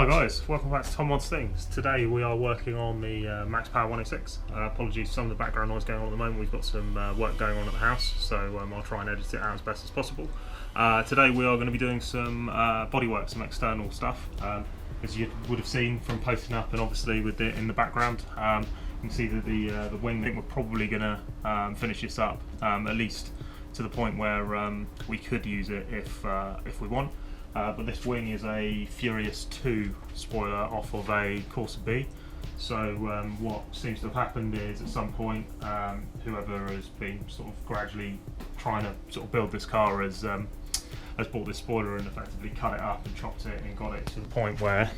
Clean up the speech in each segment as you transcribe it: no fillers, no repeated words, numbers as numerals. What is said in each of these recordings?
guys, welcome back to Tom Wants Things. Today we are working on the Max Power 106. Apologies for some of the background noise going on at the moment. We've got some work going on at the house, so I'll try and edit it out as best as possible. Today we are going to be doing some bodywork, some external stuff. As you would have seen from posting up, and obviously with it in the background, you can see that the wing, I think we're probably going to finish this up, at least to the point where we could use it if we want. But this wing is a Furious 2 spoiler off of a Corsa B. So what seems to have happened is at some point whoever has been sort of gradually trying to sort of build this car has bought this spoiler and effectively cut it up and chopped it and got it to the point where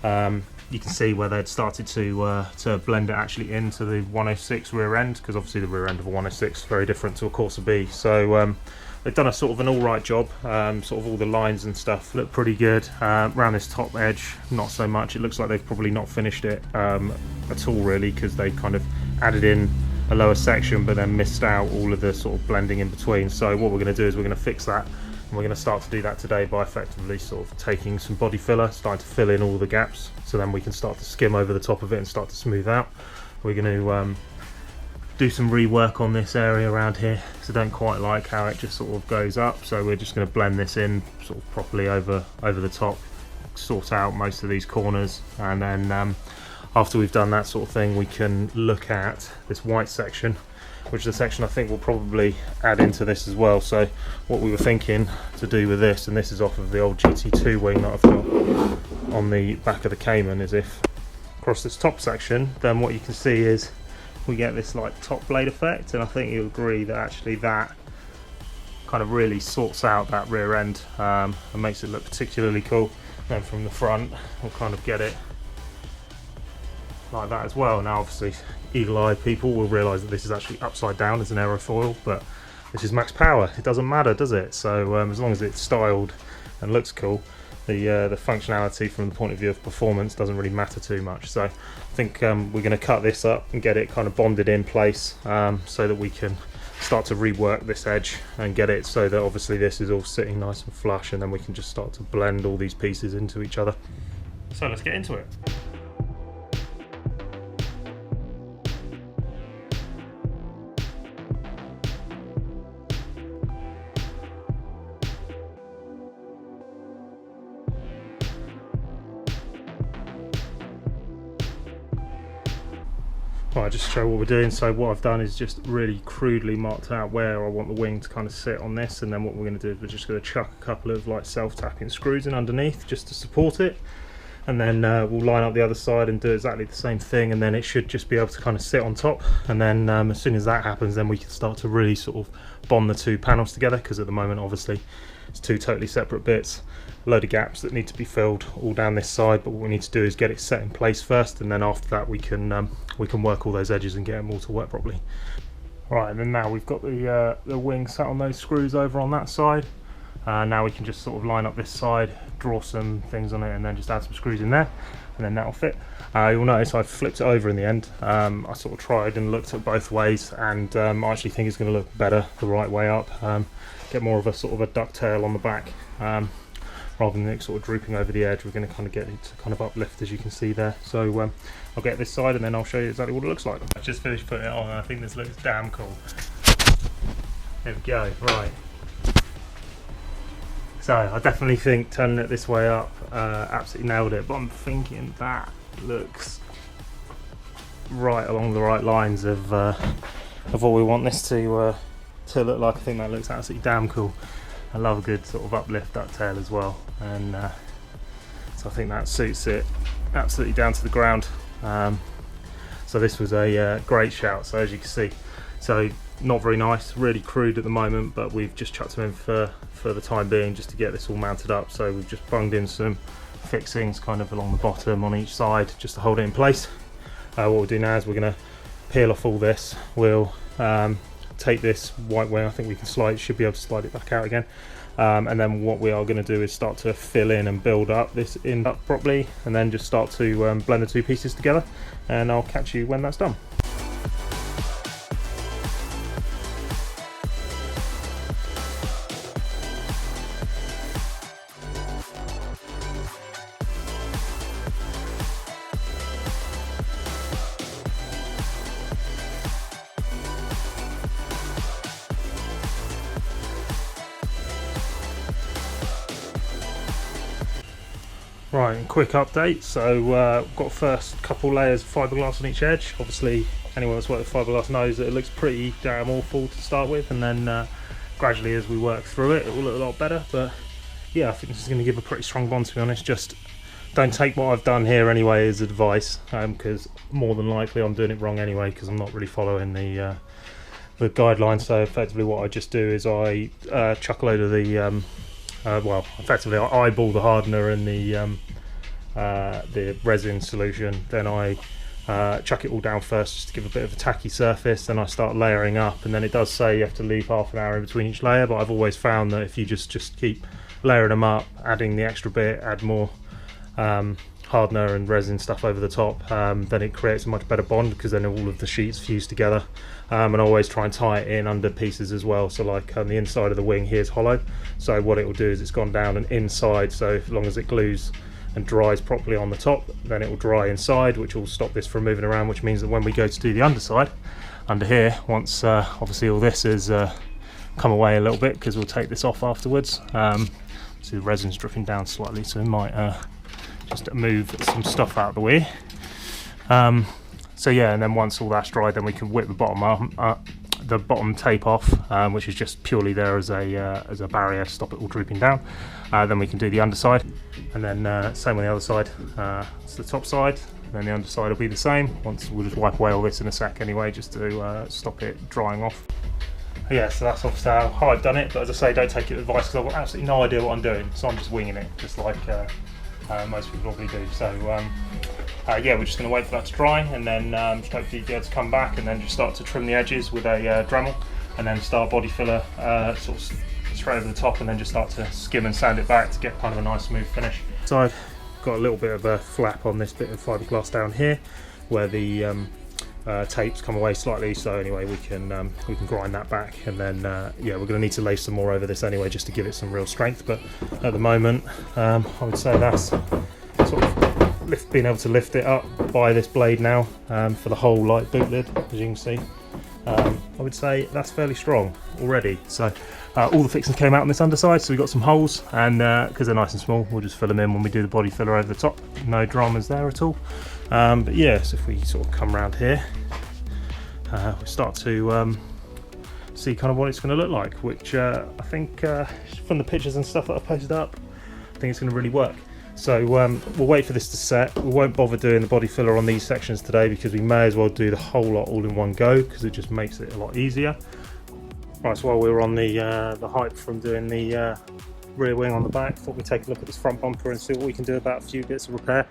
you can see where they'd started to blend it actually into the 106 rear end, because obviously the rear end of a 106 is very different to a Corsa B. So they've done a sort of an alright job. Sort of all the lines and stuff look pretty good. Around this top edge, not so much. It looks like they've probably not finished it at all really, because they kind of added in a lower section but then missed out all of the sort of blending in between. So what we're going to do is we're going to fix that, and we're going to start to do that today by effectively sort of taking some body filler, starting to fill in all the gaps, so then we can start to skim over the top of it and start to smooth out. We're going to do some rework on this area around here, because I don't quite like how it just sort of goes up, so we're just going to blend this in sort of properly over the top, sort out most of these corners, and then after we've done that sort of thing, we can look at this white section, which is the section I think we'll probably add into this as well. So what we were thinking to do with this, and this is off of the old GT2 wing that I've got on the back of the Cayman, is if across this top section, then what you can see is we get this like top blade effect, and I think you'll agree that actually that kind of really sorts out that rear end and makes it look particularly cool. Then from the front we'll kind of get it like that as well. Now obviously eagle-eyed people will realise that this is actually upside down as an aerofoil, but this is Max Power, it doesn't matter, does it? So as long as it's styled and looks cool, the functionality from the point of view of performance doesn't really matter too much. So I think we're going to cut this up and get it kind of bonded in place, so that we can start to rework this edge and get it so that obviously this is all sitting nice and flush, and then we can just start to blend all these pieces into each other. So let's get into it. Right, just to show what we're doing. So what I've done is just really crudely marked out where I want the wing to kind of sit on this, and then what we're going to do is we're just going to chuck a couple of like self-tapping screws in underneath just to support it, and then we'll line up the other side and do exactly the same thing, and then it should just be able to kind of sit on top. And then as soon as that happens, then we can start to really sort of bond the two panels together, because at the moment obviously it's two totally separate bits, a load of gaps that need to be filled all down this side, but what we need to do is get it set in place first, and then after that we can work all those edges and get them all to work properly. Right, and then now we've got the wing sat on those screws over on that side. Now we can just sort of line up this side, draw some things on it, and then just add some screws in there, and then that'll fit. You'll notice I flipped it over in the end. I sort of tried and looked at both ways, and I actually think it's going to look better the right way up. Get more of a sort of a ducktail on the back, rather than it sort of drooping over the edge. We're going to kind of get it to kind of uplift, as you can see there. So I'll get this side and then I'll show you exactly what it looks like. I've just finished putting it on, and I think this looks damn cool. There we go. Right. So I definitely think turning it this way up absolutely nailed it, but I'm thinking that looks right along the right lines of what we want this to look like. I think that looks absolutely damn cool. I love a good sort of uplift ducktail as well, and so I think that suits it absolutely down to the ground. So this was a great shout. So as you can see, so not very nice, really crude at the moment, but we've just chucked them in for the time being just to get this all mounted up. So we've just bunged in some fixings kind of along the bottom on each side just to hold it in place. What we'll do now is we're going to peel off all this. We'll take this white wing, I think we can should be able to slide it back out again, and then what we are going to do is start to fill in and build up this up properly, and then just start to blend the two pieces together, and I'll catch you when that's done. Right, and quick update. So we've got first couple layers of fiberglass on each edge. Obviously, anyone that's worked with fiberglass knows that it looks pretty damn awful to start with, and then gradually as we work through it, it will look a lot better. But yeah, I think this is going to give a pretty strong bond, to be honest. Just don't take what I've done here anyway as advice, because more than likely I'm doing it wrong anyway, because I'm not really following the guidelines. So effectively what I just do is I chuck a load of the well, effectively I eyeball the hardener and the resin solution, then I chuck it all down first just to give a bit of a tacky surface, then I start layering up, and then it does say you have to leave half an hour in between each layer, but I've always found that if you just keep layering them up, adding the extra bit, add more hardener and resin stuff over the top, then it creates a much better bond, because then all of the sheets fuse together. And I always try and tie it in under pieces as well, so like the inside of the wing here is hollow, so what it will do is it's gone down and inside, so as long as it glues and dries properly on the top, then it will dry inside, which will stop this from moving around, which means that when we go to do the underside under here, once obviously all this has come away a little bit, because we'll take this off afterwards, see the resin's dripping down slightly, so we might just move some stuff out of the way. So yeah, and then once all that's dried, then we can whip the bottom tape off, which is just purely there as a barrier to stop it all drooping down. Then we can do the underside, and then same on the other side. It's the top side, and then the underside will be the same. Once we'll just wipe away all this in a sec anyway, just to stop it drying off. Yeah, so that's obviously how I've done it, but as I say, don't take it with advice, because I've got absolutely no idea what I'm doing, so I'm just winging it, just like most people normally do. So yeah, we're just going to wait for that to dry, and then just hopefully be able to come back and then just start to trim the edges with a Dremel, and then start body filler sort of straight over the top, and then just start to skim and sand it back to get kind of a nice smooth finish. So I've got a little bit of a flap on this bit of fiberglass down here where the tapes come away slightly, so anyway we can grind that back, and then yeah, we're going to need to lay some more over this anyway just to give it some real strength, but at the moment I would say that's sort of being able to lift it up by this blade now for the whole light boot lid, as you can see. I would say that's fairly strong already. So all the fixings came out on this underside, so we've got some holes, and because they're nice and small, we'll just fill them in when we do the body filler over the top. No dramas there at all. But yeah, so if we sort of come around here, we start to see kind of what it's going to look like, which I think from the pictures and stuff that I've posted up, I think it's going to really work. So we'll wait for this to set. We won't bother doing the body filler on these sections today, because we may as well do the whole lot all in one go, because it just makes it a lot easier. Right, so while we were on the hype from doing the rear wing on the back, thought we'd take a look at this front bumper and see what we can do about a few bits of repair.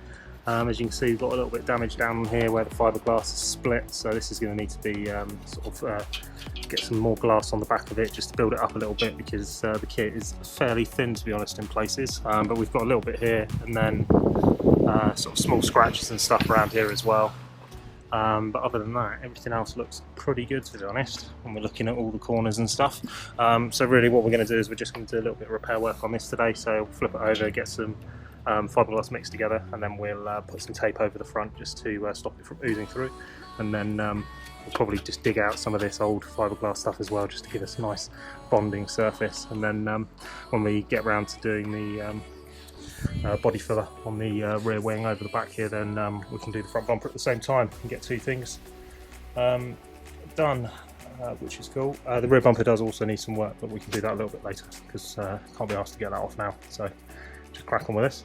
As you can see, we've got a little bit of damage down here where the fiberglass is split, so this is going to need to be sort of get some more glass on the back of it just to build it up a little bit, because the kit is fairly thin, to be honest, in places. But we've got a little bit here, and then sort of small scratches and stuff around here as well. But other than that, everything else looks pretty good, to be honest, when we're looking at all the corners and stuff. So really what we're going to do is we're just going to do a little bit of repair work on this today. So we'll flip it over, get some fiberglass mixed together, and then we'll put some tape over the front just to stop it from oozing through, and then we'll probably just dig out some of this old fiberglass stuff as well, just to give us a nice bonding surface. And then when we get around to doing the body filler on the rear wing over the back here, then we can do the front bumper at the same time and get two things done, which is cool. The rear bumper does also need some work, but we can do that a little bit later, because can't be asked to get that off now. So just crack on with this.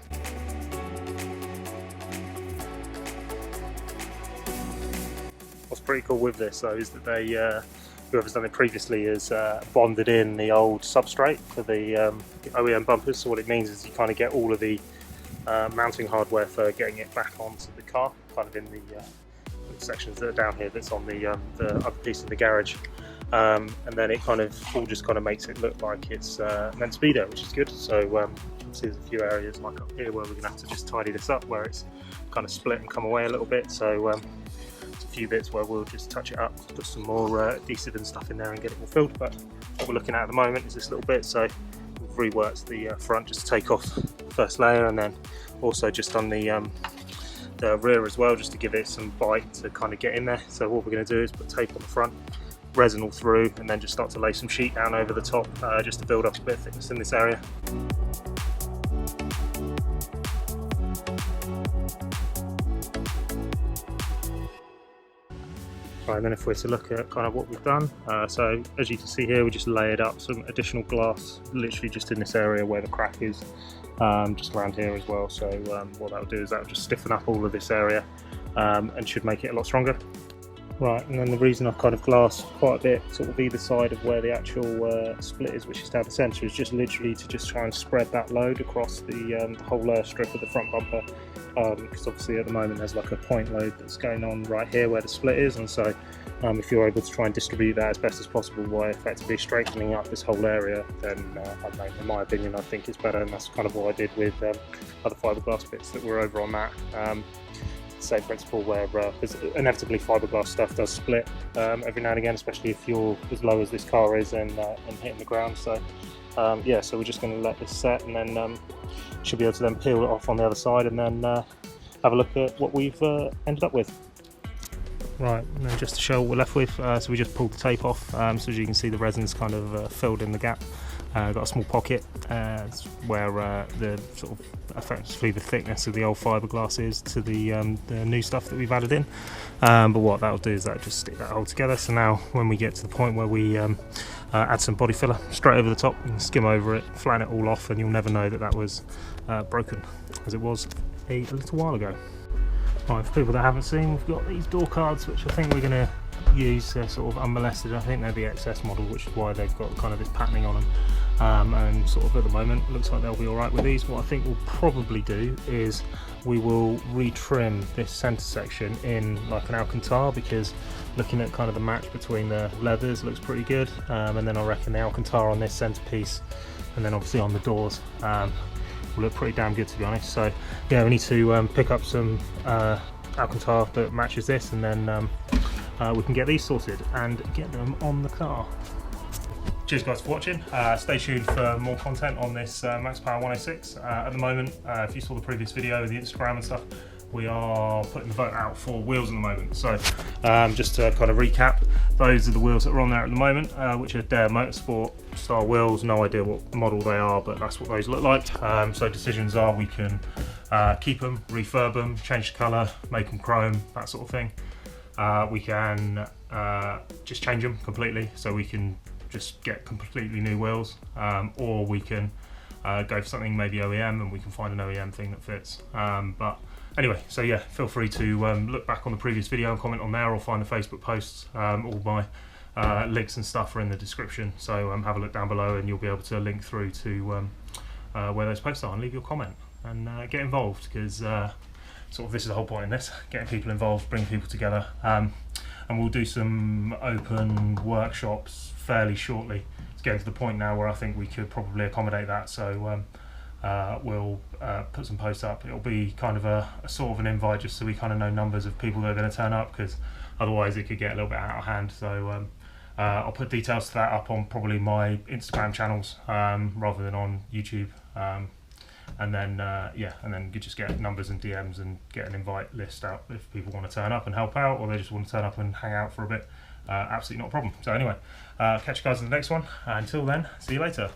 What's pretty cool with this though is that they, whoever's done it previously has bonded in the old substrate for the OEM bumpers. So what it means is you kind of get all of the mounting hardware for getting it back onto the car, kind of in the sections that are down here that's on the other piece of the garage. And then it kind of all just kind of makes it look like it's meant to be there, which is good. So see there's a few areas like up here where we're going to have to just tidy this up, where it's kind of split and come away a little bit. So there's a few bits where we'll just touch it up, put some more adhesive and stuff in there and get it all filled. But what we're looking at the moment is this little bit. So we've reworked the front just to take off the first layer, and then also just on the rear as well, just to give it some bite to kind of get in there. So what we're going to do is put tape on the front, resin all through, and then just start to lay some sheet down over the top just to build up a bit of thickness in this area. Right, and then if we're to look at kind of what we've done, so as you can see here, we just layered up some additional glass, literally just in this area where the crack is, just around here as well. So what that'll do is that'll just stiffen up all of this area and should make it a lot stronger. Right, and then the reason I've kind of glassed quite a bit sort of either side of where the actual split is, which is down the centre, is just literally to just try and spread that load across the whole strip of the front bumper, because obviously at the moment there's like a point load that's going on right here where the split is, and so if you're able to try and distribute that as best as possible by effectively straightening up this whole area, then I don't know, in my opinion, I think it's better, and that's kind of what I did with other fiberglass bits that were over on that. Same principle where because inevitably fiberglass stuff does split every now and again, especially if you're as low as this car is and hitting the ground. So yeah, so we're just going to let this set, and then should be able to then peel it off on the other side, and then have a look at what we've ended up with. Right, and then just to show what we're left with, so we just pulled the tape off, so as you can see the resin's kind of filled in the gap. Got a small pocket where the sort of effectively the thickness of the old fiberglass is to the new stuff that we've added in. But what that'll do is that'll just stick that all together. So now when we get to the point where we add some body filler straight over the top, you can skim over it, flatten it all off, and you'll never know that that was broken, as it was a little while ago. Right, for people that haven't seen, we've got these door cards, which I think we're going to use. They're sort of unmolested. I think they're the XS model, which is why they've got kind of this patterning on them. And sort of at the moment looks like they'll be alright with these. What I think we'll probably do is we will retrim this centre section in like an Alcantara, because looking at kind of the match between the leathers looks pretty good, and then I reckon the Alcantara on this centre piece and then obviously on the doors will look pretty damn good, to be honest. So yeah, we need to pick up some Alcantara that matches this, and then we can get these sorted and get them on the car. Cheers guys for watching. Stay tuned for more content on this Max Power 106. At the moment, if you saw the previous video, the Instagram and stuff, we are putting the vote out for wheels at the moment. So just to kind of recap, those are the wheels that are on there at the moment, which are Dare Motorsport style wheels. No idea what model they are, but that's what those look like. So decisions are we can keep them, refurb them, change the colour, make them chrome, that sort of thing. We can just change them completely, so we can just get completely new wheels, or we can go for something maybe OEM, and we can find an OEM thing that fits. But anyway, so yeah, feel free to look back on the previous video and comment on there, or find the Facebook posts. All my links and stuff are in the description, so have a look down below and you'll be able to link through to where those posts are, and leave your comment and get involved, because sort of this is the whole point in this, getting people involved, bringing people together. And we'll do some open workshops fairly shortly. It's getting to the point now where I think we could probably accommodate that, so we'll put some posts up. It'll be kind of a sort of an invite, just so we kind of know numbers of people that are going to turn up, because otherwise it could get a little bit out of hand. So I'll put details to that up on probably my Instagram channels rather than on YouTube. And then yeah, and then you just get numbers and DMs and get an invite list out if people want to turn up and help out, or they just want to turn up and hang out for a bit. Absolutely not a problem. So anyway, catch you guys in the next one. Until then, see you later.